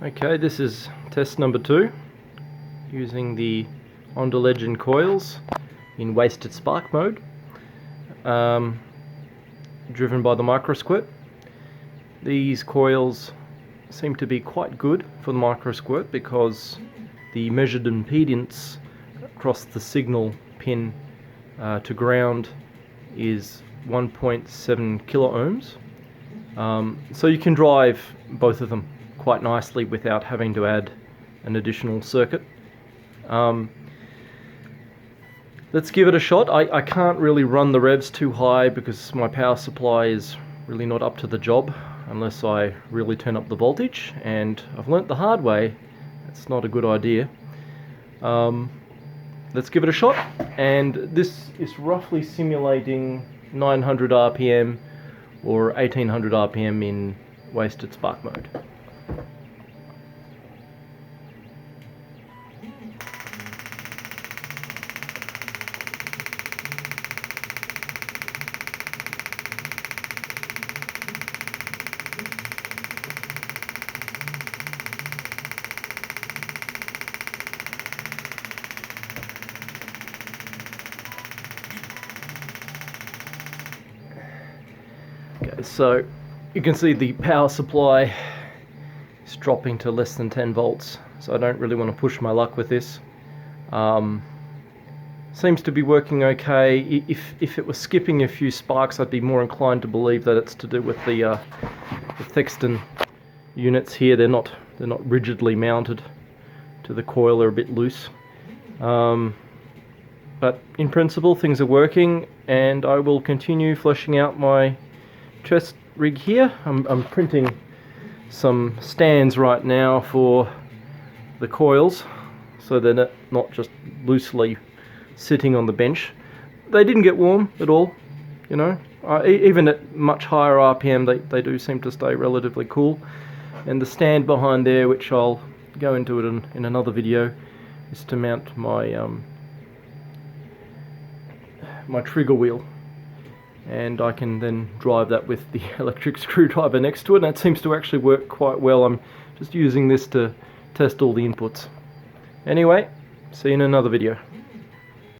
Okay, this is test number 2 using the Honda Legend coils in wasted spark mode, driven by the MicroSquirt. These coils seem to be quite good for the MicroSquirt because the measured impedance across the signal pin to ground is 1.7 kilo ohms. So you can drive both of them quite nicely without having to add an additional circuit. Let's give it a shot. I can't really run the revs too high because my power supply is really not up to the job unless I really turn up the voltage, and I've learnt the hard way it's not a good idea. Let's give it a shot, and this is roughly simulating 900 RPM or 1800 RPM in wasted spark mode. Okay, so you can see the power supply is dropping to less than 10 volts, so I don't really want to push my luck with this. Seems to be working okay. If it was skipping a few sparks, I'd be more inclined to believe that it's to do with the Thexton units here. They're not rigidly mounted to the coil, they're a bit loose. But in principle things are working, and I will continue fleshing out my test rig here. I'm printing some stands right now for the coils so they're not just loosely sitting on the bench. They didn't get warm at all, you know. Even at much higher RPM they do seem to stay relatively cool. And the stand behind there, which I'll go into it in another video, is to mount my my trigger wheel, and I can then drive that with the electric screwdriver next to it, and that seems to actually work quite well. I'm just using this to test all the inputs. Anyway, see you in another video.